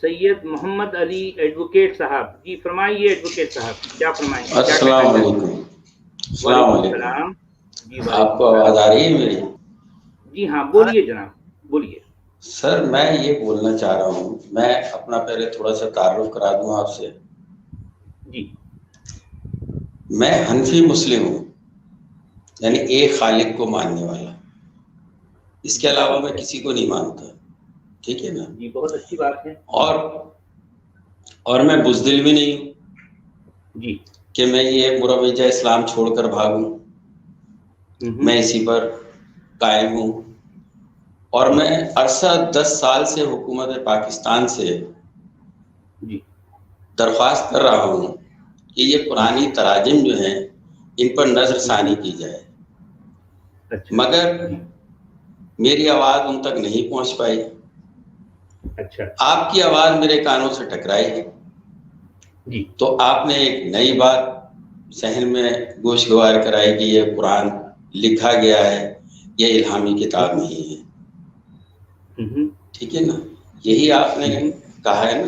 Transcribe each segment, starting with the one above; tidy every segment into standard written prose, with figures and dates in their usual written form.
سید محمد علی advocate صاحب، جی فرمائیے advocate صاحب کیا فرمائیں گے؟ السلام علیکم۔ السلام علیکم، جی آپ کو آواز آ رہی ہے میری؟ جی ہاں بولیے جناب بولیے۔ سر میں یہ بولنا چاہ رہا ہوں، میں اپنا پہلے تھوڑا سا تعارف کرا دوں آپ سے۔ جی میں حنفی مسلم ہوں، یعنی ایک خالق کو ماننے والا، اس کے علاوہ میں کسی کو نہیں مانتا، ٹھیک ہے نا؟ جی بہت اچھی بات ہے۔ اور میں بزدل بھی نہیں ہوں جی کہ میں یہ مروجہ اسلام چھوڑ کر بھاگوں، میں اسی پر قائم ہوں۔ اور میں عرصہ 10 سال سے حکومت پاکستان سے جی درخواست کر رہا ہوں کہ یہ پرانی تراجم جو ہیں ان پر نظر ثانی کی جائے، مگر میری آواز ان تک نہیں پہنچ پائی۔ اچھا آپ کی آواز میرے کانوں سے ٹکرائی ہے، جی تو آپ نے ایک نئی بات ذہن میں گوشگوار کرائی کہ یہ قرآن لکھا گیا ہے، یہ الہامی کتاب نہیں ہے، ٹھیک ہے نا؟ یہی آپ نے کہا ہے نا؟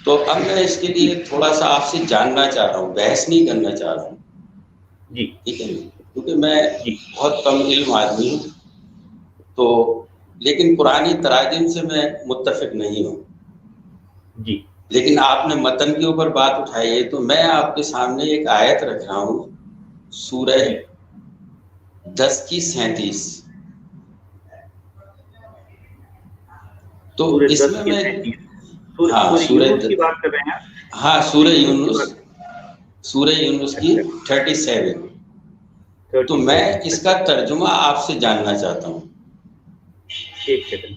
تو اب میں اس کے لیے تھوڑا سا آپ سے جاننا چاہ رہا ہوں، بحث نہیں کرنا چاہ رہا ہوں، جی ٹھیک ہے نا؟ کیونکہ میں بہت کم علم آدمی ہوں، تو لیکن پرانی تراجم سے میں متفق نہیں ہوں، جی لیکن آپ نے متن کے اوپر بات اٹھائی ہے، تو میں آپ کے سامنے ایک آیت رکھ رہا ہوں، سورہ 10 کی 37۔ تو اس میں ہاں سورہ یونس کی بات کر رہے ہیں؟ ہاں سورہ یونس کی 37۔ تو میں اس کا ترجمہ آپ سے جاننا چاہتا ہوں۔ ایک سیکنڈ۔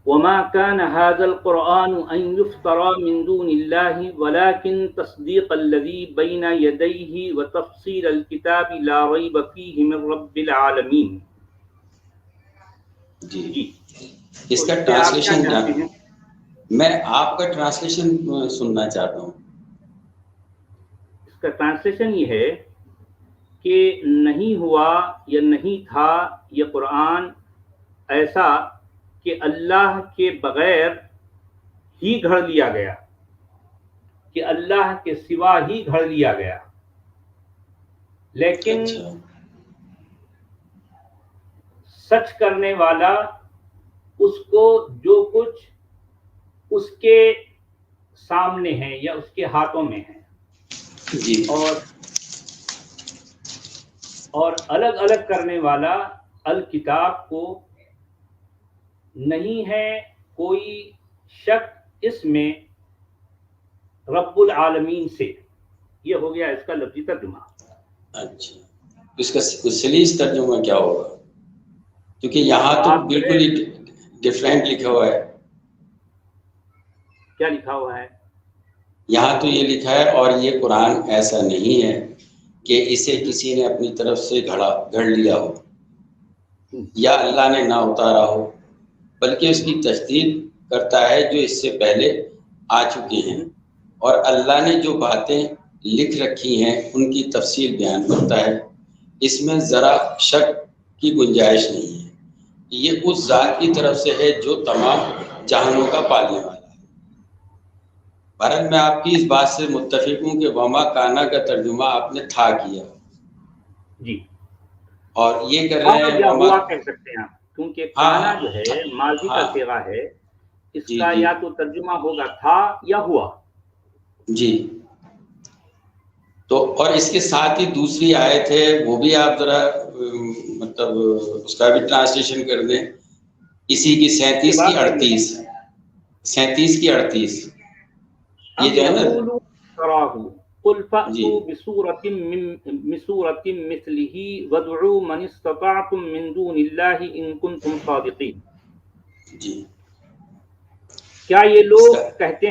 وما كان هذا القرآن أن يفترى من دون الله ولكن تصديق الذي بين يديه وتفصيل الكتاب لا ريب فيه من رب العالمين۔ جی اس کا ٹرانسلیشن میں آپ کا ٹرانسلیشن سننا چاہتا ہوں۔ اس کا ٹرانسلیشن یہ ہے کہ نہیں ہوا یا نہیں تھا یہ قرآن ایسا کہ اللہ کے بغیر ہی گھڑ لیا گیا، کہ اللہ کے سوا ہی گھڑ لیا گیا، لیکن سچ کرنے والا اس کو جو کچھ اس کے سامنے ہے یا اس کے ہاتھوں میں ہے، اور الگ الگ کرنے والا الکتاب کو نہیں ہے کوئی شک اس میں رب العالمین سے۔ یہ ہو گیا اس کا لفظی ترجمہ۔ اچھا اس کا سلیس ترجمہ کیا ہوگا؟ کیونکہ یہاں تو بالکل ہی ڈفرینٹ لکھا ہوا ہے۔ کیا لکھا ہوا ہے؟ یہاں تو یہ لکھا ہے اور یہ قرآن ایسا نہیں ہے کہ اسے کسی نے اپنی طرف سے گھڑ لیا ہو یا اللہ نے نہ اتارا ہو، بلکہ اس کی تصدیق کرتا ہے جو اس سے پہلے آ چکے ہیں، اور اللہ نے جو باتیں لکھ رکھی ہیں ان کی تفصیل بیان کرتا ہے، اس میں ذرا شک کی گنجائش نہیں ہے۔ یہ اس ذات کی طرف سے ہے جو تمام جہانوں کا پالنے والا ہے۔ بھارت میں آپ کی اس بات سے متفق ہوں کہ وما کانا کا ترجمہ آپ نے تھا کیا، جی، اور یہ کر رہے ہیں یا ہوا کہہ سکتے ہیں آپ، کیونکہ کانا جو ہے ماضی کا ہاں صیغہ ہے، اس کا یا تو ترجمہ ہوگا تھا یا ہوا۔ جی تو اور اس کے ساتھ ہی دوسری آیت ہے، وہ بھی آپ ذرا مطلب اس کا بھی ٹرانسلیشن کر دیں، اسی کی 37 کی 38 37 کی 38 یہ جو ہے نا، قل فأتوا بسورة مثله وادعوا من استطعتم من دون الله إن كنتم صادقين۔ جی کیا یہ لوگ کہتے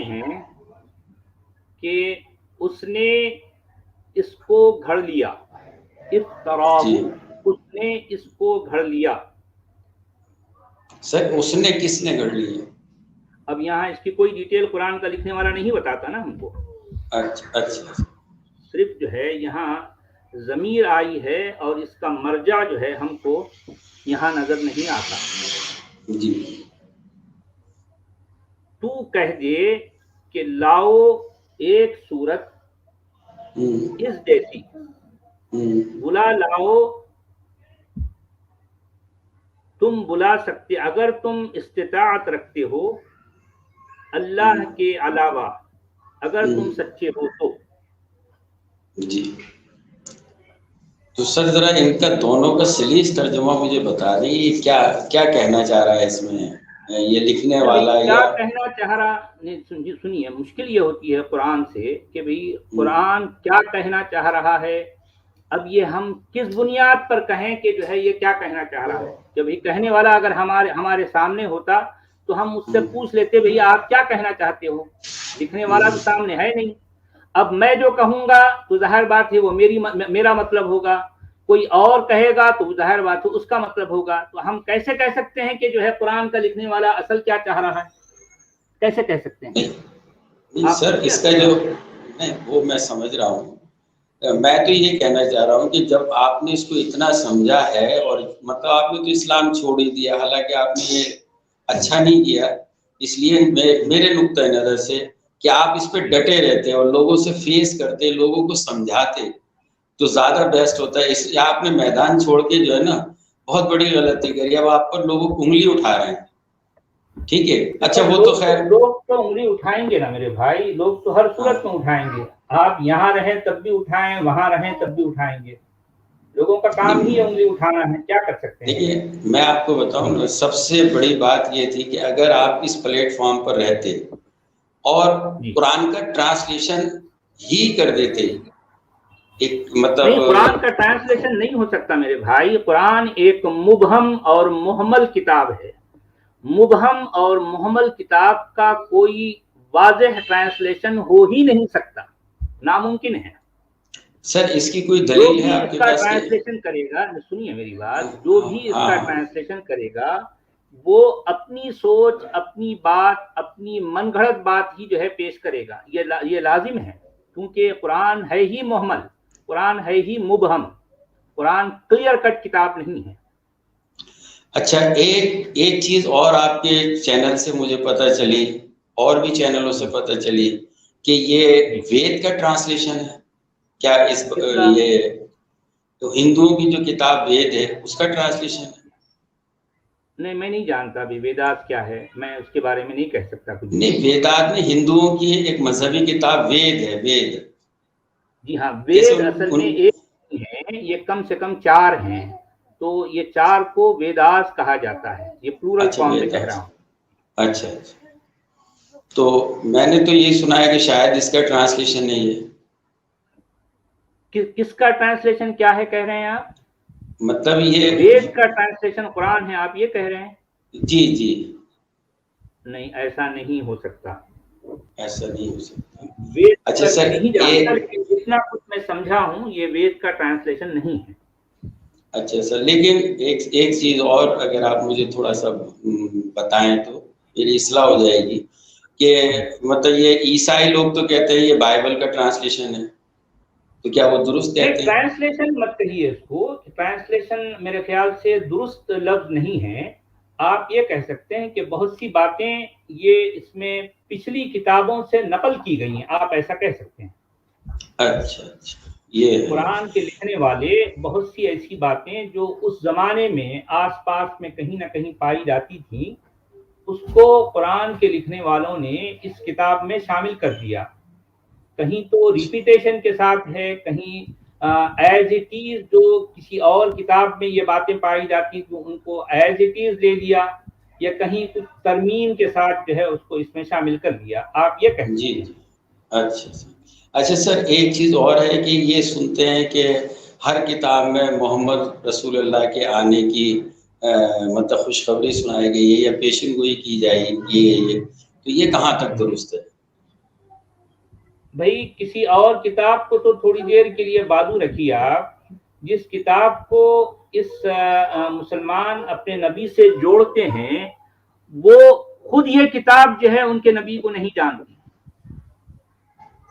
ہیں کہ اس نے اس کو گھڑ لیا، افتراہ، اس نے اس کو گھڑ لیا۔ سر اس نے کس نے گھڑ لیا؟ اب یہاں اس کی کوئی ڈیٹیل قرآن کا لکھنے والا نہیں بتاتا نا ہم کو۔ اچھا صرف جو ہے یہاں ضمیر آئی ہے اور اس کا مرجع جو ہے ہم کو یہاں نظر نہیں آتا. جی تو کہہ دے کہ لاؤ ایک صورت اس جیسی، بلا لاؤ، تم بلا سکتے اگر تم استطاعت رکھتے ہو اللہ کے علاوہ، اگر تم سچے ہو تو. جی تو سر ذرا ان کا دونوں کا سلیس ترجمہ مجھے بتا دیں، یہ کیا کیا کہنا چاہ رہا ہے اس میں یہ لکھنے ابھی والا کیا یا کہنا چاہ رہا، سنیے، مشکل یہ ہوتی ہے قرآن سے کہ بھئی قرآن کیا کہنا چاہ رہا ہے. اب یہ ہم کس بنیاد پر کہیں کہ جو ہے یہ کیا کہنا چاہ رہا ہے. جب یہ کہنے والا اگر ہمارے سامنے ہوتا تو ہم اس سے پوچھ لیتے بھئی آپ کیا کہنا چاہتے ہو. لکھنے والا تو سامنے ہے نہیں. اب میں جو کہوں گا تو ظاہر بات ہے وہ میرا مطلب ہوگا، کوئی اور کہے گا تو ظاہر بات ہے اس کا مطلب ہوگا. تو ہم کیسے کہہ سکتے ہیں کہ جو ہے قرآن کا لکھنے والا اصل کیا چاہ رہا ہے؟ کیسے کہہ سکتے ہیں؟ نہیں سر اس کا جو نہیں وہ میں سمجھ رہا ہوں. میں تو یہ کہنا چاہ رہا ہوں کہ جب آپ نے اس کو اتنا سمجھا ہے اور مطلب آپ نے تو اسلام چھوڑ ہی دیا، حالانکہ آپ نے یہ اچھا نہیں کیا، اس لیے میرے نقطۂ نظر سے کہ آپ اس پہ ڈٹے رہتے اور لوگوں سے فیس کرتے، لوگوں کو سمجھاتے تو زیادہ بیسٹ ہوتا ہے. اس آپ نے میدان چھوڑ کے جو ہے نا بہت بڑی غلطی کری. اب آپ پر لوگوں کو انگلی اٹھا رہے ہیں. ٹھیک ہے اچھا وہ تو خیر لوگ تو انگلی اٹھائیں گے نا میرے بھائی، لوگ تو ہر صورت میں اٹھائیں گے. آپ یہاں رہیں تب بھی اٹھائیں، وہاں رہیں تب بھی اٹھائیں گے. لوگوں کا کام ہی انگلی اٹھانا ہے، کیا کر سکتے ہیں. دیکھیے میں آپ کو بتاؤں نا، سب سے بڑی بات یہ تھی کہ اگر آپ اس پلیٹ فارم پر رہتے اور قرآن کا ٹرانسلیشن ہی کر دیتے، ایک مطلب نہیں، قرآن کا ٹرانسلیشن نہیں ہو سکتا میرے بھائی. قرآن ایک مبہم اور محمل کتاب ہے. مبہم اور محمل کتاب کا کوئی واضح ٹرانسلیشن ہو ہی نہیں سکتا، ناممکن ہے. سر اس کی کوئی جو دلیل ہے بھی آپ اس کے کا پاس کہ ٹرانسلیشن کرے گا، سنیے میری بات، جو بھی اس کا ہاں ٹرانسلیشن کرے گا وہ اپنی سوچ، اپنی بات، اپنی من گھڑت بات ہی جو ہے پیش کرے گا. یہ لازم ہے، کیونکہ قرآن ہے ہی محمل، قرآن ہے ہی مبہم، قرآن کلیئر کٹ کتاب نہیں ہے. اچھا ایک چیز اور آپ کے چینل سے مجھے پتہ چلی، اور بھی چینلوں سے پتہ چلی کہ یہ وید کا ٹرانسلیشن ہے کیا؟ یہ تو ہندوؤں کی جو کتاب وید ہے اس کا ٹرانسلیشن ہے؟ نہیں، میں نہیں جانتا ابھی ویداس کیا ہے، میں اس کے بارے میں نہیں کہہ سکتا کچھ بھی. نہیں ویدات میں ہندوؤں کی ایک مذہبی کتاب وید ہے، وید. جی ہاں، جیسے وید اصل میں ایک نہیں ہے، یہ کم سے کم 4 ہیں. تو یہ 4 کو ویداس کہا جاتا ہے. یہ پلورل اچھا فارم میں کہہ ویداس، رہا ہوں. اچھا تو میں نے تو یہ سنا ہے کہ شاید اس کا ٹرانسلیشن نہیں ہے. کس کا ٹرانسلیشن کیا ہے کہہ رہے ہیں آپ؟ مطلب یہ وید کا ٹرانسلیشن قرآن ہے، آپ یہ کہہ رہے ہیں؟ جی جی نہیں، ایسا نہیں ہو سکتا. ایسا نہیں ہو سکتا. وید اچھا تک سر نہیں جانتا، ایک لیکن جتنا کچھ میں سمجھا ہوں یہ وید کا ٹرانسلیشن نہیں ہے. اچھا سر، لیکن ایک چیز اور اگر آپ مجھے تھوڑا سا بتائیں تو میری اصلاح ہو جائے گی کہ مطلب یہ عیسائی لوگ تو کہتے ہیں یہ بائبل کا ٹرانسلیشن ہے، تو کیا وہ درست نہیں، کہتے ہیں؟ ٹرانسلیشن مت کہیے اس کو. ٹرانسلیشن میرے خیال سے درست لفظ نہیں ہے. آپ یہ کہہ سکتے ہیں کہ بہت سی باتیں یہ اس میں پچھلی کتابوں سے نقل کی گئی ہیں، آپ ایسا کہہ سکتے ہیں. اچھا یہ ہے. قرآن کے لکھنے والے بہت سی ایسی باتیں جو اس زمانے میں آس پاس میں کہیں نہ کہیں پائی جاتی تھیں، اس کو قرآن کے لکھنے والوں نے اس کتاب میں شامل کر دیا. کہیں تو ریپیٹیشن کے ساتھ ہے، کہیں ایز اٹ از جو کسی اور کتاب میں یہ باتیں پائی جاتی تو ان کو ایز اٹ از لے لیا، یا کہیں کچھ ترمیم کے ساتھ جو ہے اس کو اس میں شامل کر دیا. آپ یہ کہہ جی سکتے ہیں. جی اچھا سر ایک چیز اور ہے کہ یہ سنتے ہیں کہ ہر کتاب میں محمد رسول اللہ کے آنے کی مطلب خوشخبری سنائی گئی ہے یا پیشن گوئی کی گئی ہے، تو یہ کہاں تک درست ہے؟ بھائی کسی اور کتاب کو تو تھوڑی دیر کے لیے بازو رکھیے. آپ جس کتاب کو اس مسلمان اپنے نبی سے جوڑتے ہیں وہ خود یہ کتاب جو ہے ان کے نبی کو نہیں جانتی.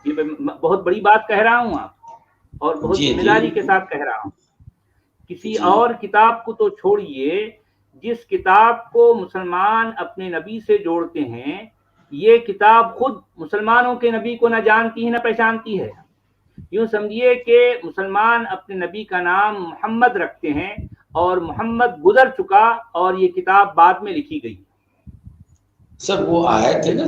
یہ بہت بڑی بات کہہ رہا ہوں. آپ اور بہت ذمہ داری کے ساتھ کہہ رہا ہوں. کسی اور کتاب کو تو چھوڑیے، جس کتاب کو مسلمان اپنے نبی سے جوڑتے ہیں، یہ کتاب خود مسلمانوں کے نبی کو نہ جانتی ہے نہ پہچانتی ہے. یوں سمجھیے کہ مسلمان اپنے نبی کا نام محمد رکھتے ہیں اور محمد گزر چکا اور یہ کتاب بعد میں لکھی گئی. سر وہ آیت ہے نا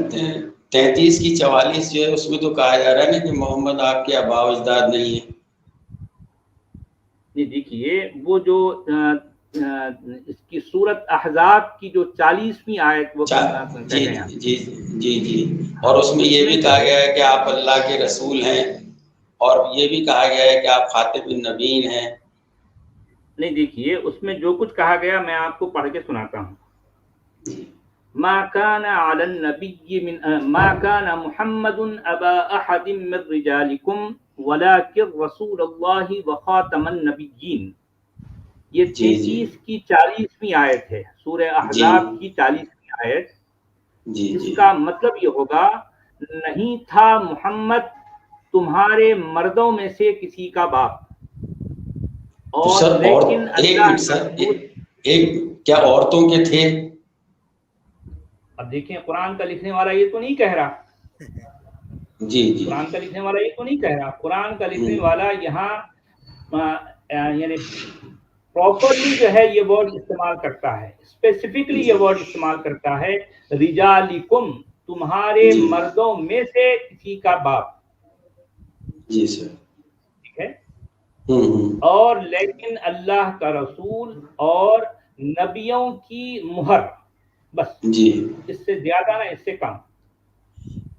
33 کی 44 جو ہے، اس میں تو کہا جا رہا ہے نا کہ محمد آپ کے آباء و اجداد نہیں ہیں. جی دیکھیے، وہ جو اس کی سورت احزاب کی جو 40ویں آیت وہ جی جی جی جی، اور اس میں یہ بھی کہا گیا ہے کہ آپ اللہ کے رسول ہیں، اور یہ بھی کہا گیا ہے کہ آپ خاتم النبیین ہیں. نہیں دیکھیے، اس میں جو کچھ کہا گیا میں آپ کو پڑھ کے سناتا ہوں. ما كان على النبي ما كان محمد ابا احد من رجالكم ولكن رسول الله وخاتم النبيين. یہ 33 کی 40ویں آیت ہے، سورہ احزاب کی 40ویں آیت. اس کا مطلب یہ ہوگا، نہیں تھا محمد تمہارے مردوں میں سے کسی کا باپ. اور لیکن ایک کیا عورتوں کے تھے؟ اب دیکھیں، قرآن کا لکھنے والا یہ تو نہیں کہہ رہا. جی جی، قرآن کا لکھنے والا یہ تو نہیں کہہ رہا. قرآن کا لکھنے والا یہاں یعنی پراپرلی جو ہے یہ ورڈ استعمال کرتا ہے، اسپیسیفکلی یہ ورڈ استعمال کرتا ہے، رجالکم، تمہارے مردوں میں سے کسی کا باپ. جی سر، ٹھیک ہے. اور لیکن اللہ کا رسول اور نبیوں کی مہر، بس جی، اس سے زیادہ نہ اس سے کم.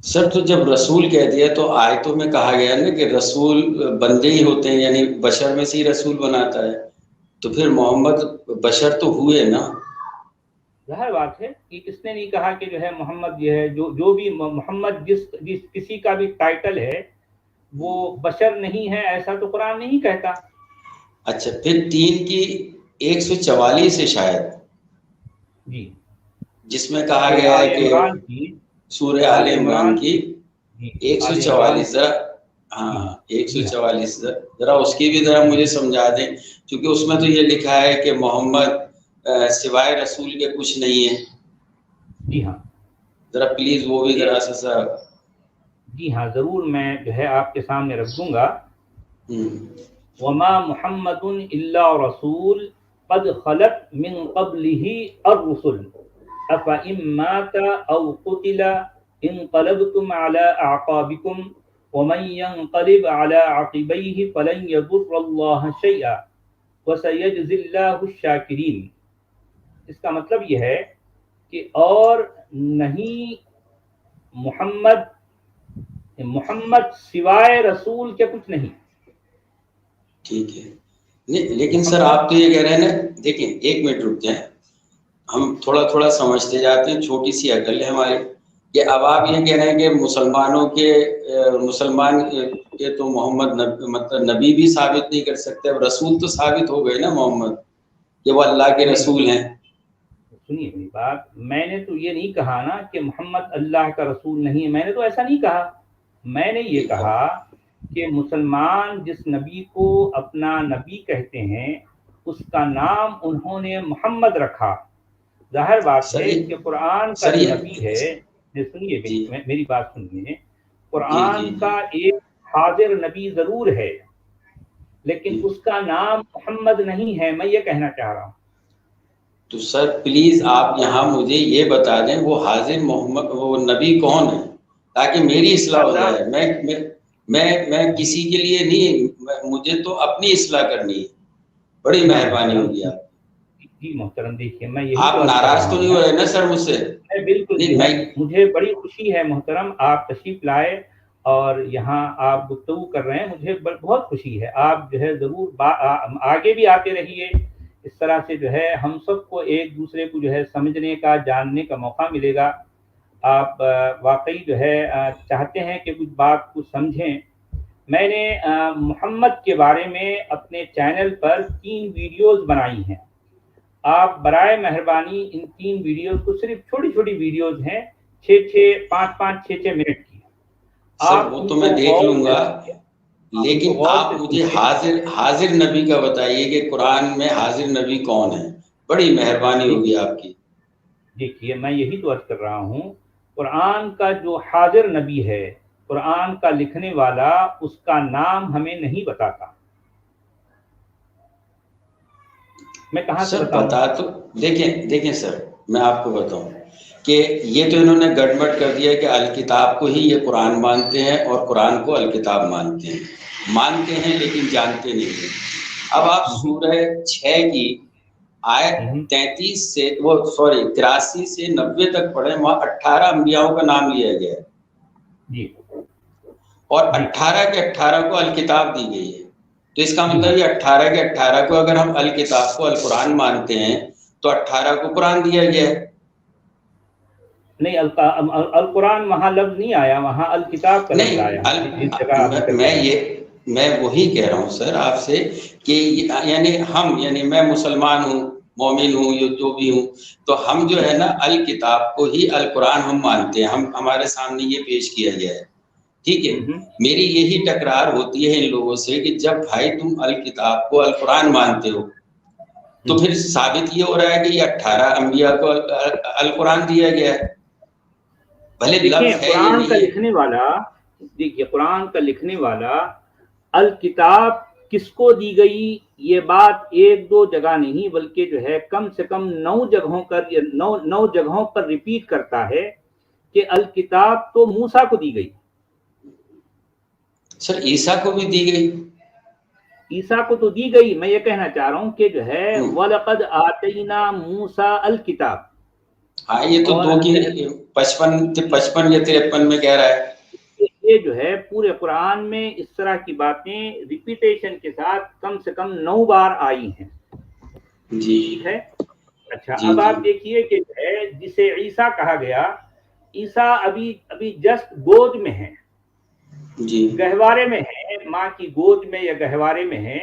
سر تو جب رسول کہہ دیا تو آیتوں میں کہا گیا نا کہ رسول بندے ہی ہوتے ہیں، یعنی بشر میں سے ہی رسول بناتا ہے، تو پھر محمد بشر تو ہوئے نا. ظاہر بات ہے کہ اس نے نہیں کہا کہ جو ہے محمد یہ ہے، جو بھی محمد جس کسی کا بھی ٹائٹل ہے وہ بشر نہیں ہے، ایسا تو قرآن نہیں کہتا. اچھا، پھر 3 کی 144 ہے شاید، جی، جس میں کہا گیا ہے کہ سورہ آل عمران کی 144. ہاں 144، ذرا اس کی بھی ذرا مجھے سمجھا دیں، کیونکہ اس میں تو یہ لکھا ہے کہ محمد سوائے رسول کے کچھ نہیں ہے. جی ہاں، ذرا پلیز وہ بھی ذرا سا. جی ہاں ضرور، میں جو ہے آپ کے سامنے رکھ دوں گا. وما محمد الا رسول قد خلت من قبله الرسل افإن مات او قتل انقلبتم على اعقابكم ومن ينقلب على عقبيه فلن يضر الله شيئا وسيجزي الله الشاكرين. اس کا مطلب یہ ہے کہ اور نہیں محمد سوائے رسول کے کچھ نہیں. ٹھیک ہے، لیکن سر آپ تو یہ کہہ رہے ہیں نا، دیکھیں 1 منٹ رک جائیں، ہم تھوڑا تھوڑا سمجھتے جاتے ہیں، چھوٹی سی عقل ہے ہماری. کہ اب آپ یہ کہہ رہے ہیں کہ مسلمان کے تو محمد مطلب نبی بھی ثابت نہیں کر سکتے، اب رسول تو ثابت ہو گئے نا محمد، کہ وہ اللہ کے رسول ہیں. سنیے میری بات، میں نے تو یہ نہیں کہا نا کہ محمد اللہ کا رسول نہیں ہے، میں نے تو ایسا نہیں کہا. میں نے یہ کہا کہ مسلمان جس نبی کو اپنا نبی کہتے ہیں اس کا نام انہوں نے محمد رکھا. ظاہر بات ہے کہ قرآن کا جو نبی ہے، سنیے میری بات سنیے، قرآن کا ایک حاضر نبی ضرور ہے، لیکن اس کا نام محمد نہیں ہے، میں یہ کہنا چاہ رہا ہوں. تو سر پلیز آپ یہاں مجھے یہ بتا دیں وہ حاضر محمد وہ نبی کون ہے، تاکہ میری اصلاح ہو جائے. میں کسی کے لیے نہیں، مجھے تو اپنی اصلاح کرنی ہے. بڑی مہربانی ہوگی آپ. جی محترم، دیکھیے میں یہی آپ ناراض تو نہیں ہو رہے نا سر مجھ سے؟ بالکل، مجھے بڑی خوشی ہے محترم، آپ تشریف لائے اور یہاں آپ گفتگو کر رہے ہیں، مجھے بہت خوشی ہے. آپ جو ہے ضرور آگے بھی آتے رہیے، اس طرح سے جو ہے ہم سب کو ایک دوسرے کو جو ہے سمجھنے کا، جاننے کا موقع ملے گا. آپ واقعی جو ہے چاہتے ہیں کہ کچھ بات کو سمجھیں. میں نے محمد کے بارے میں اپنے چینل پر 3 ویڈیوز بنائی ہیں. آپ برائے مہربانی ان 3 ویڈیوز کو، صرف چھوٹی چھوٹی ویڈیوز ہیں، 5-5 6-6 منٹ کی. سر وہ تو میں دیکھ لوں گا، لیکن آپ مجھے حاضر نبی کا بتائیے کہ قرآن میں حاضر نبی کون ہے؟ بڑی مہربانی ہوگی آپ کی۔ دیکھیے میں یہی تو عرض کر رہا ہوں، قرآن کا جو حاضر نبی ہے، قرآن کا لکھنے والا، اس کا نام ہمیں نہیں بتاتا۔ میں کہاں سے سر بتاؤں؟ بتا تو دیکھیں سر، میں آپ کو بتاؤں کہ یہ تو انہوں نے گڑبڑ کر دیا کہ الکتاب کو ہی یہ قرآن مانتے ہیں اور قرآن کو الکتاب مانتے ہیں لیکن جانتے نہیں ہیں۔ اب آپ سورہ 6 کی آیت 33 سے 83 سے 90 تک پڑھیں، وہاں 18 انبیاءوں کا نام لیا گیا ہے جی، اور 18 کے 18 کو الکتاب دی گئی ہے۔ تو اس کا مطلب یہ 18 کے 18 کو اگر ہم الکتاب کو القرآن مانتے ہیں تو 18 کو قرآن دیا گیا ہے۔ نہیں، القرآن وہاں لفظ نہیں آیا، وہاں الکتاب کا لفظ آیا۔ جس جگہ آپ ذکر کر رہے ہیں میں وہی کہہ رہا ہوں سر آپ سے کہ یعنی میں مسلمان ہوں، مومن ہوں، یہ جو بھی ہوں، تو ہم جو ہے نا الکتاب کو ہی القرآن ہم مانتے ہیں، ہمارے سامنے یہ پیش کیا گیا ہے، ٹھیک ہے۔ میری یہی تکرار ہوتی ہے ان لوگوں سے کہ جب بھائی تم الکتاب کو القرآن مانتے ہو تو پھر ثابت یہ ہو رہا ہے کہ یہ 18 انبیاء کو القرآن دیا گیا ہے، بھلے لفظ ہے یا قرآن کا نہیں ہے۔ لکھنے والا، دیکھیے قرآن کا لکھنے والا، الکتاب کس کو دی گئی، یہ بات ایک دو جگہ نہیں بلکہ جو ہے کم سے کم 9 جگہوں پر ریپیٹ کرتا ہے کہ الکتاب تو موسیٰ کو دی گئی۔ سر عیسیٰ کو بھی دی گئی، عیسیٰ کو تو دی گئی، میں یہ کہنا چاہ رہا ہوں کہ جو ہے وَلَقَدْ آتَيْنَا مُوسَىٰ الْكِتَابَ، ہاں یہ تو 2 کی 55 یا 53 میں کہہ رہا ہے۔ یہ جو ہے پورے قرآن میں اس طرح کی باتیں ریپیٹیشن کے ساتھ کم سے کم 9 بار آئی ہیں، جی ٹھیک ہے۔ اچھا جی اب جی آپ دیکھیے کہ جو ہے جسے عیسیٰ کہا گیا، عیسیٰ ابھی جسٹ گود میں ہے، جی گہوارے میں ہے، ماں کی گود میں یا گہوارے میں ہے،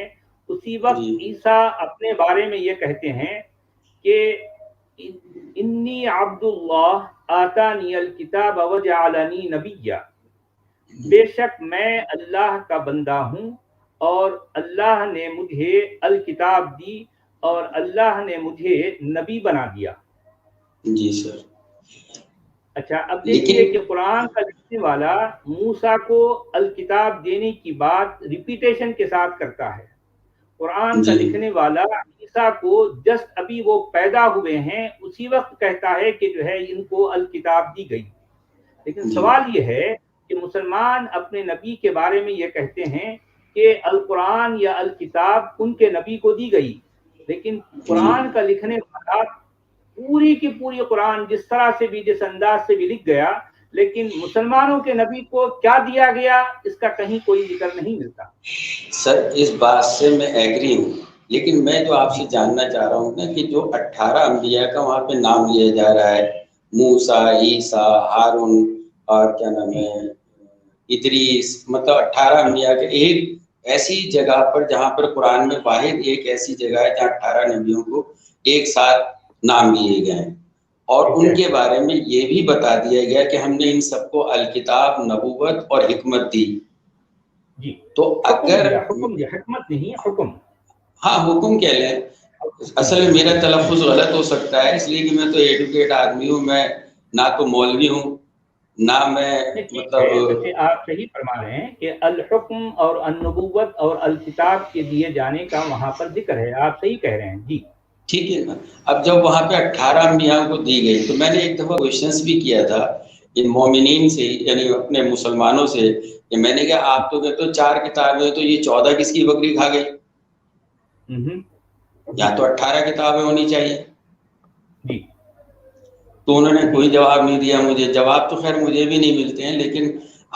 اسی وقت جی عیسیٰ اپنے بارے میں یہ کہتے ہیں کہ انی عبد اللہ آتانی الکتاب وجعلنی نبیا، بے شک میں اللہ کا بندہ ہوں اور اللہ نے مجھے الکتاب دی اور اللہ نے مجھے نبی بنا دیا۔ جی سر۔ اچھا اب دیکھیے کہ قرآن کا لکھنے والا موسیٰ کو الکتاب دینے کی بات ریپیٹیشن کے ساتھ کرتا ہے، قرآن کا لکھنے والا عیسیٰ کو جسٹ ابھی وہ پیدا ہوئے ہیں اسی وقت کہتا ہے کہ جو ہے ان کو الکتاب دی گئی۔ لیکن سوال یہ ہے کہ مسلمان اپنے نبی کے بارے میں یہ کہتے ہیں کہ القرآن یا الکتاب ان کے نبی کو دی گئی، لیکن قرآن کا لکھنے والا پوری کی پوری قرآن جس طرح سے بھی جس انداز سے بھی لکھ گیا، لیکن مسلمانوں کے نبی کو کیا دیا گیا اس کا کہیں کوئی ذکر نہیں ملتا۔ سر اس بات سے میں ایگری ہوں، لیکن میں جو آپ سے جاننا چاہ رہا ہوں نا کہ جو 18 انبیاء کا وہاں پہ نام لیا جا رہا ہے، موسیٰ، عیسیٰ، ہارون اور کیا نام ہے ادریس، مطلب 18 انبیاء کے ایک ایسی جگہ پر جہاں پر قرآن میں واحد ایک ایسی جگہ ہے جہاں 18 نبیوں کو ایک ساتھ نام لیے گئے ہیں اور ان کے بارے میں یہ بھی بتا دیا گیا کہ ہم نے ان سب کو الکتاب، نبوت اور حکمت دی۔ جی تو اگر حکمت نہیں، حکم، ہاں حکم کہہ لیں، اصل میں میرا تلفظ غلط ہو سکتا ہے اس لیے کہ میں تو ایڈوکیٹ آدمی ہوں، میں نہ تو مولوی ہوں نہ میں مطلب۔ ویسے آپ صحیح فرما رہے ہیں کہ الحکم اور النبوت اور الکتاب کے دیے جانے کا وہاں پر ذکر ہے، آپ صحیح کہہ رہے ہیں جی ٹھیک ہے نا۔ اب جب وہاں پہ 18 انبیاء کو دی گئی تو میں نے ایک دفعہ کوشچنس بھی کیا تھا ان مومنین سے، یعنی اپنے مسلمانوں سے، کہ میں نے کہا آپ تو کہتے ہو 4 کتابیں تو یہ 14 کس کی بکری کھا گئی؟ یا تو 18 کتابیں ہونی چاہیے۔ جی تو انہوں نے کوئی جواب نہیں دیا مجھے، جواب تو خیر مجھے بھی نہیں ملتے ہیں، لیکن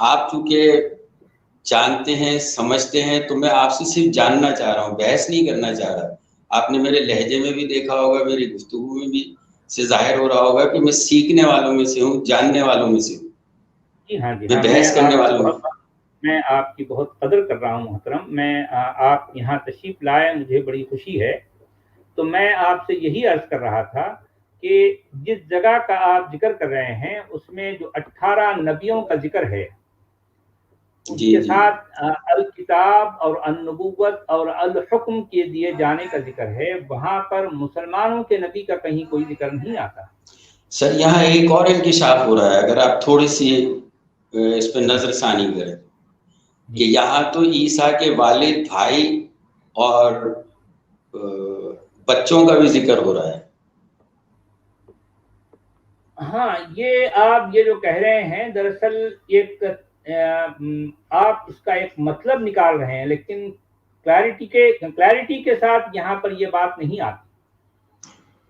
آپ چونکہ جانتے ہیں سمجھتے ہیں تو میں آپ سے صرف جاننا چاہ رہا ہوں، بحث نہیں کرنا چاہ رہا۔ آپ نے میرے لہجے میں بھی دیکھا ہوگا، میری گفتگو میں بھی سے ظاہر ہو رہا ہوگا کہ میں سیکھنے والوں میں سے ہوں، جاننے والوں میں سے ہوں، جی ہاں جی میں بحث کرنے والوں میں۔ میں آپ کی بہت قدر کر رہا ہوں محترم، میں آپ یہاں تشریف لائے مجھے بڑی خوشی ہے، تو میں آپ سے یہی عرض کر رہا تھا کہ جس جگہ کا آپ ذکر کر رہے ہیں اس میں جو 18 نبیوں کا ذکر ہے اس کے ساتھ الکتاب اور النبوت اور الحکم کے دیے جانے کا ذکر ہے، وہاں پر مسلمانوں کے نبی کا کہیں کوئی ذکر نہیں آتا۔ سر یہاں ایک اور انکشاف ہو رہا ہے، اگر آپ تھوڑی سی اس پہ نظر ثانی کریں کہ یہاں تو عیسیٰ کے والد، بھائی اور بچوں کا بھی ذکر ہو رہا ہے۔ ہاں، یہ جو کہہ رہے ہیں دراصل ایک آپ اس کا ایک مطلب نکال رہے ہیں، لیکن کلیئرٹی کے ساتھ یہاں پر یہ بات نہیں آتی۔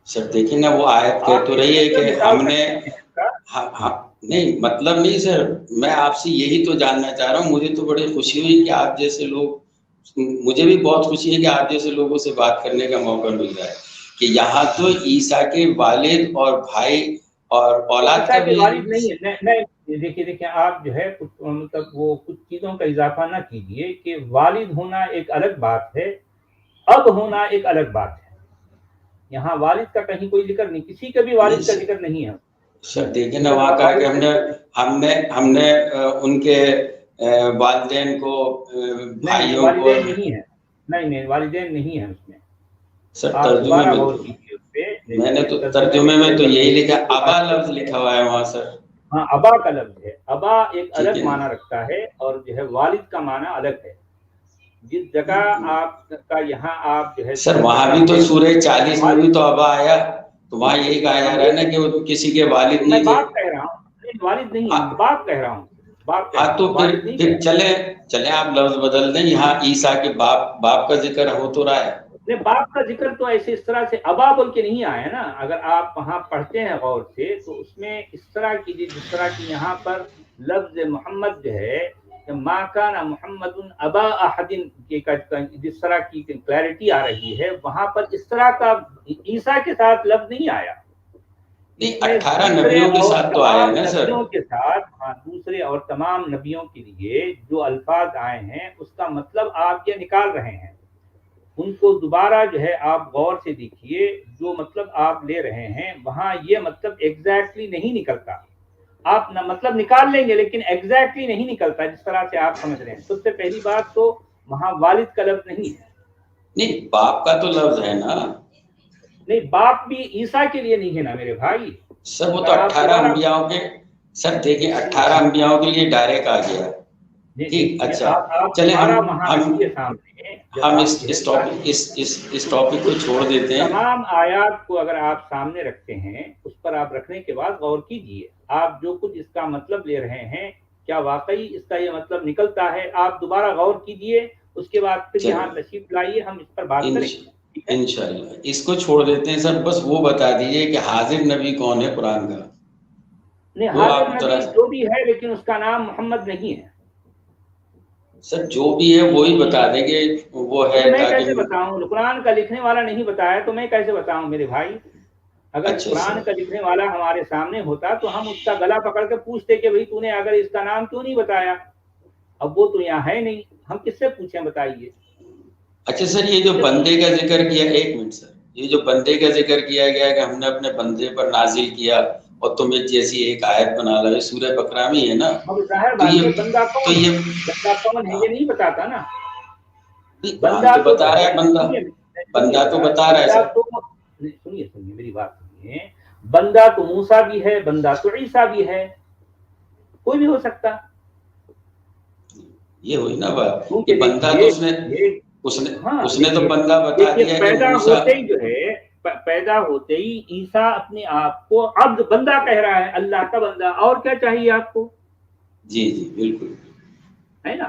سر دیکھیں نا، وہ آیت کہہ تو رہی ہے کہ ہم نے نہیں، مطلب نہیں سر، میں آپ سے یہی تو جاننا چاہ رہا ہوں۔ مجھے تو بڑی خوشی ہوئی کہ آپ جیسے لوگ، مجھے بھی بہت خوشی ہے کہ آپ جیسے لوگوں سے بات کرنے کا موقع مل رہا ہے کہ یہاں تو عیسیٰ کے والد اور بھائی اور اولاد کا بھی والد نہیں ہے۔ نہیں، دیکھیے آپ جو ہے مطلب وہ کچھ چیزوں کا اضافہ نہ کیجئے کہ والد ہونا ایک الگ بات ہے، اب ہونا ایک الگ بات ہے۔ یہاں والد کا کہیں کوئی ذکر نہیں، کسی کا بھی والد کا ذکر نہیں ہے۔ سر دیکھیں نا، وہاں کہا کہ ہم نے ان کے والدین کو، بھائیوں کو، والدین نہیں ہے، نہیں والدین نہیں ہے اس میں۔ سر ترجمے میں میں نے تو ترجمے میں تو یہی لکھا، ابا لفظ لکھا ہوا ہے وہاں سر۔ ہاں، ابا کا لفظ ہے۔ ابا ایک الگ معنی رکھتا ہے اور جو ہے والد کا معنی الگ ہے۔ جس جگہ آپ کا یہاں آپ جو ہے سر وہاں بھی تو سورہ 40 میں بھی تو ابا آیا، تو وہاں یہی کہا جا رہا ہے نا کہ وہ کسی کے والد نہیں تھے۔ میں باپ کہہ رہا ہوں، والد نہیں، باپ کہہ رہا ہوں، باپ۔ ہاں تو پھر چلیں آپ لفظ بدل دیں، یہاں عیسیٰ کے باپ کا ذکر ہو تو رہا ہے۔ باپ کا ذکر تو ایسے اس طرح سے ابا بول کے نہیں آیا نا۔ اگر آپ وہاں پڑھتے ہیں غور سے تو اس میں اس طرح کی جس طرح کی یہاں پر لفظ محمد جو ہے، ما کان محمد ابا احد، جس طرح کی کلیئرٹی آ رہی ہے، وہاں پر اس طرح کا عیسیٰ کے ساتھ لفظ نہیں آیا۔ 18 نبیوں کے ساتھ تو آیا نا سر۔ نبیوں کے ساتھ، دوسرے اور تمام نبیوں کے لیے جو الفاظ آئے ہیں اس کا مطلب آپ یہ نکال رہے ہیں۔ ان کو دوبارہ جو ہے آپ غور سے دیکھیے، جو مطلب آپ لے رہے ہیں وہاں یہ مطلب ایگزیکٹلی نہیں نکلتا۔ آپ مطلب نکال لیں گے لیکن ایگزیکٹلی نہیں نکلتا جس طرح سے آپ سمجھ رہے ہیں۔ سب سے پہلی بات تو وہاں والد کا لفظ نہیں ہے۔ نہیں، باپ کا تو لفظ ہے نا۔ نہیں، باپ بھی عیسیٰ کے لیے نہیں ہے نا میرے بھائی۔ سر وہ تو 18 انبیاءوں کے، سر دیکھیں 18 انبیاءوں کے لیے ڈائریکٹ آ گیا۔ ٹھیک، اچھا چلیں ہم اس ٹاپک کو چھوڑ دیتے ہیں۔ تمام آیات کو اگر آپ سامنے رکھتے ہیں، اس پر آپ رکھنے کے بعد غور کیجئے، آپ جو کچھ اس کا مطلب لے رہے ہیں کیا واقعی اس کا یہ مطلب نکلتا ہے؟ آپ دوبارہ غور کیجئے، اس کے بعد پھر یہاں تشریف لائیے، ہم اس پر بات کریں گے۔ انشاءاللہ اس کو چھوڑ دیتے ہیں سر، بس وہ بتا دیجئے کہ حاضر نبی کون ہے قرآن کا؟ نہیں، حاضر نبی جو بھی ہے لیکن اس کا نام محمد نہیں ہے۔ سر جو بھی ہے وہی بتا دیں گے وہ ہے۔ میں کیسے بتاؤں؟ قرآن کا لکھنے والا نہیں بتایا تو میں کیسے بتاؤں میرے بھائی؟ اگر قرآن کا لکھنے والا ہمارے سامنے ہوتا تو ہم اس کا گلا پکڑ کے پوچھتے کہ بھئی تو نے اگر اس کا نام کیوں نہیں بتایا؟ اب وہ تو یہاں ہے نہیں، ہم کس سے پوچھیں بتائیے۔ اچھا سر، یہ جو بندے کا ذکر کیا، ایک منٹ سر، یہ جو بندے کا ذکر کیا گیا کہ ہم نے اپنے بندے پر نازل کیا اور تم ایک جیسی ایک آیت بنا لو، سورہ بقرہ میں ہے نا؟ تو یہ بندہ کون ہے یہ نہیں بتاتا نا۔ بندہ تو بتا رہا ہے، بندہ تو بتا رہا ہے سر۔ سنیے میری بات سنیے، بندہ تو موسیٰ بھی ہے، بندہ تو عیسیٰ بھی ہے، کوئی بھی ہو سکتا۔ یہ ہوئی نا بات کہ بندہ تو اس نے تو بندہ بتا دیا پیدا ہوتے ہی جو ہے، پیدا ہوتے ہی عیسیٰ اپنے آپ کو عبد بندہ کہہ رہا ہے، اللہ کا بندہ، اور کیا چاہیے آپ کو؟ جی بالکل ہے نا۔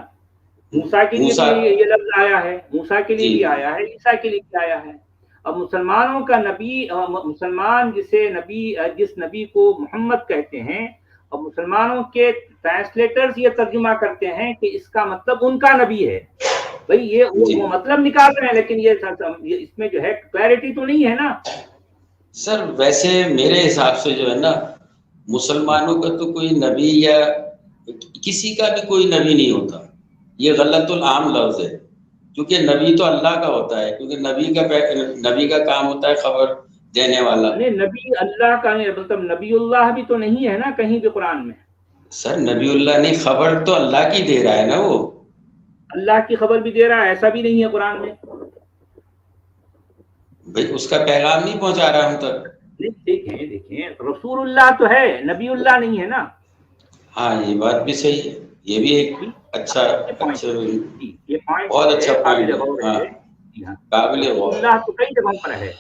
موسیٰ کے لیے بھی یہ لفظ آیا ہے، موسیٰ کے لیے بھی آیا ہے، عیسیٰ کے لیے بھی آیا ہے۔ اب مسلمانوں کا نبی، مسلمان جس نبی کو محمد کہتے ہیں، اور مسلمانوں کے ٹرانسلیٹرز یہ ترجمہ کرتے ہیں کہ اس کا مطلب ان کا نبی ہے۔ بھئی یہ وہ مطلب نکال رہے ہیں لیکن یہ اس میں جو ہے کلیئرٹی تو نہیں ہے نا۔ سر ویسے میرے حساب سے جو ہے نا، مسلمانوں کا تو کوئی نبی یا کسی کا بھی کوئی نبی نہیں ہوتا، یہ غلط العام لفظ ہے، کیونکہ نبی تو اللہ کا ہوتا ہے، کیونکہ نبی کا کام ہوتا ہے خبر دینے والا۔ نبی اللہ کا مطلب نبی اللہ بھی تو نہیں ہے نا کہیں بھی قرآن میں۔ سر نبی اللہ نہیں، خبر تو اللہ کی دے رہا ہے نا، وہ اللہ کی خبر بھی دے رہا ہے، ایسا بھی نہیں ہے قرآن میں. بھائی اس کا پیغام نہیں پہنچا رہا ہم تک. دیکھیں رسول اللہ تو ہے، نبی اللہ نہیں ہے نا. ہاں یہ بات بھی صحیح ہے، یہ بھی ایک اچھا یہ پوائنٹ بہت جو اچھا ہے پوائنٹ قابل ہے. غور ہاں ہے. جی ہاں، قابل رسول غور. اللہ تو کئی جگہوں پر ہے.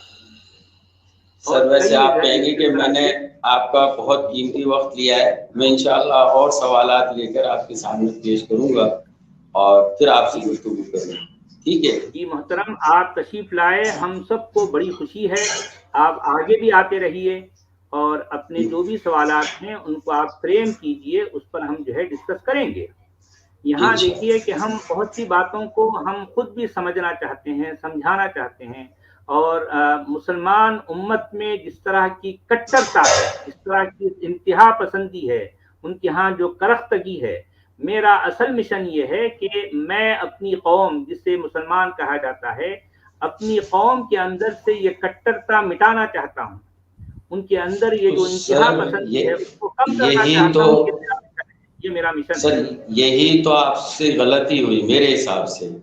سر ویسے آپ کہیں گے کہ میں نے آپ کا بہت قیمتی وقت لیا ہے، میں انشاءاللہ اور سوالات لے کر آپ کے سامنے پیش کروں گا اور پھر آپ سے گفتگو کروں گا. ٹھیک ہے جی محترم، آپ تشریف لائے، ہم سب کو بڑی خوشی ہے. آپ آگے بھی آتے رہیے اور اپنے جو بھی سوالات ہیں ان کو آپ فریم کیجئے، اس پر ہم جو ہے ڈسکس کریں گے. یہاں دیکھیے کہ ہم بہت سی باتوں کو ہم خود بھی سمجھنا چاہتے ہیں، سمجھانا چاہتے ہیں، اور مسلمان امت میں جس طرح کی کٹرتا ہے، جس طرح کی انتہا پسندی ہے، ان کے ہاں جو کرختگی ہے، میرا اصل مشن یہ ہے کہ میں اپنی قوم جسے مسلمان کہا جاتا ہے، اپنی قوم کے اندر سے یہ کٹرتا مٹانا چاہتا ہوں. ان کے اندر یہ تو جو انتہا سر پسندی ہے اس کو کم کرنا یہی چاہتا تو ہوں. یہ میرا مشن ہے. سر یہی تو آپ سے غلطی ہوئی میرے حساب سے. جی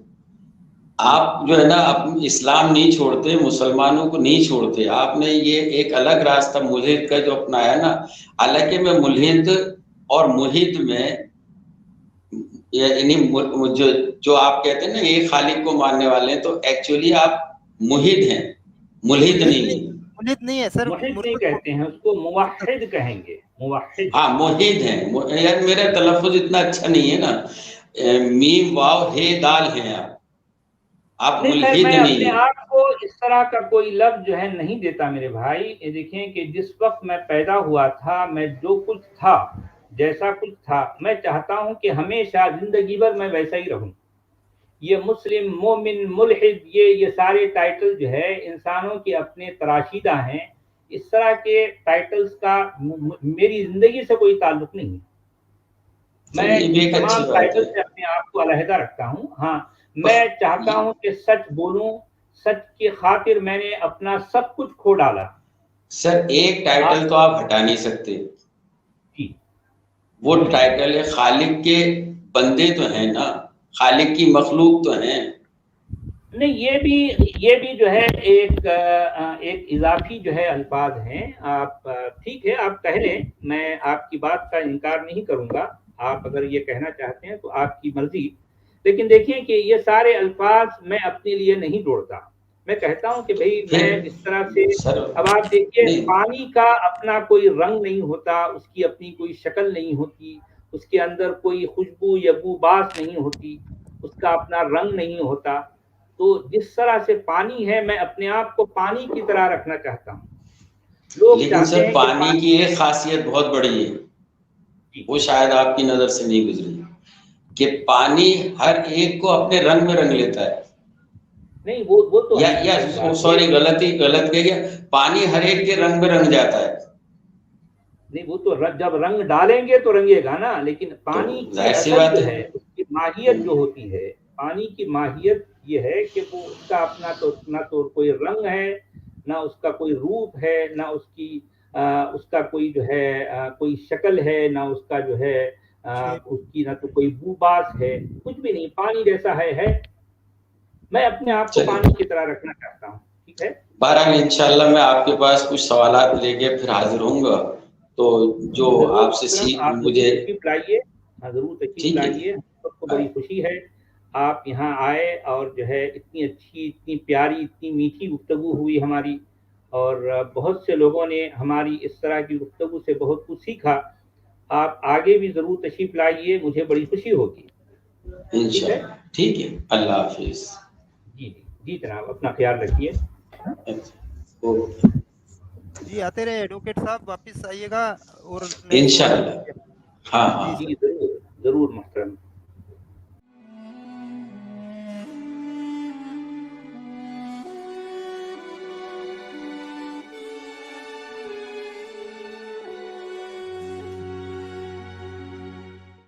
آپ جو ہے نا اسلام نہیں چھوڑتے، مسلمانوں کو نہیں چھوڑتے، آپ نے یہ ایک الگ راستہ ملحد کا جو اپنایا نا. حالانکہ میں ملحد اور ملحد میں یعنی جو آپ کہتے ہیں نا یہ خالق کو ماننے والے ہیں، تو ایکچولی آپ ملحد ہیں، ملحد نہیں ہیں. ملحد نہیں ہے سر، ملحد نہیں کہتے ہیں اس کو، موحد کہیں گے. موحد. ہاں ملحد ہیں. یار میرا تلفظ اتنا اچھا نہیں ہے نا، میم واو ہے دال ہیں آپ نہیں خیر، ملحد میں نہیں اپنے ہیں. آپ کو اس طرح کا کوئی لفظ جو ہے نہیں دیتا میرے بھائی. یہ دیکھیں کہ جس وقت میں پیدا ہوا تھا، میں جو کچھ تھا، جیسا کچھ تھا، میں چاہتا ہوں کہ ہمیشہ زندگی بھر میں ویسا ہی رہوں. یہ مسلم، مومن، ملحد، یہ سارے ٹائٹل جو ہے انسانوں کے اپنے تراشیدہ ہیں. اس طرح کے ٹائٹلز کا میری زندگی سے کوئی تعلق نہیں. میں یہ بھی ان ایک اچھی تمام بات ٹائٹل ہے. سے اپنے آپ کو علیحدہ رکھتا ہوں. ہاں میں چاہتا ہوں کہ سچ بولوں، سچ کی خاطر میں نے اپنا سب کچھ کھو ڈالا. سر ایک ٹائٹل تو آپ ہٹا نہیں سکتے، جی وہ ٹائٹل ہے خالق کے بندے تو ہیں نا، خالق کی مخلوق تو ہیں. نہیں، یہ بھی جو ہے ایک اضافی جو ہے الفاظ ہیں. آپ ٹھیک ہے، آپ کہہ لیں، میں آپ کی بات کا انکار نہیں کروں گا. آپ اگر یہ کہنا چاہتے ہیں تو آپ کی مرضی. لیکن دیکھیے کہ یہ سارے الفاظ میں اپنے لیے نہیں جوڑتا. میں کہتا ہوں کہ بھئی میں پھر اس طرح سے، سر اب آپ دیکھیے نہیں پانی کا اپنا کوئی رنگ نہیں ہوتا، اس کی اپنی کوئی شکل نہیں ہوتی، اس کے اندر کوئی خوشبو یا بو باس نہیں ہوتی، اس کا اپنا رنگ نہیں ہوتا. تو جس طرح سے پانی ہے، میں اپنے آپ کو پانی کی طرح رکھنا چاہتا ہوں. لوگ لیکن چاہتے سر ہیں کہ پانی کی ایک خاصیت بہت بڑی ہے، جی وہ شاید آپ کی نظر سے نہیں گزری، کہ پانی ہر ایک کو اپنے رنگ میں رنگ لیتا ہے. نہیں، وہ تو یا صحیح بات ہے. سوری غلط کہہ گیا، پانی ہر ایک کے رنگ میں رنگ جاتا ہے. نہیں، وہ تو جب رنگ ڈالیں گے تو رنگے گا نا. لیکن تو پانی کی ظاہر سی اصل بات جو ہے، اس کی ماہیت جو ہوتی ہے، پانی کی ماہیت یہ ہے کہ وہ اس کا اپنا تو نہ تو کوئی رنگ ہے، نہ اس کا کوئی روپ ہے، نہ اس کا کوئی جو ہے کوئی شکل ہے، نہ اس کا جو ہے اس کی نہ تو کوئی بو باس ہے، کچھ بھی نہیں. پانی جیسا ہے. میں اپنے آپ کو چلیے پانی کی طرح رکھنا چاہتا ہوں. ٹھیک ہے. بہرحال انشاءاللہ میں آپ کے پاس کچھ سوالات لے کے پھر حاضر ہوں گا، تو جو ضرور آپ سے محترم، سیکھ آپ ضرور مجھے. تشریف لائیے. ہاں ضرور تشریف ٹھیک ہے لائیے. ہم سب کو بڑی خوشی ہے آپ یہاں آئے، اور جو ہے اتنی اچھی، اتنی پیاری، اتنی میٹھی گفتگو ہوئی ہماری، اور بہت سے لوگوں نے ہماری اس طرح کی گفتگو سے بہت کچھ سیکھا. آپ آگے بھی ضرور تشریف لائیے، مجھے بڑی خوشی ہوگی. ٹھیک ہے. انشاءاللہ ٹھیک ہے. اللہ حافظ. جی جی جی جناب، اپنا خیال رکھیے. اوکے. جی آتے رہے ایڈوکیٹ صاحب، واپس آئیے گا اور نئے سوالات. انشاءاللہ. ہاں ہاں. جی ضرور ضرور محترم.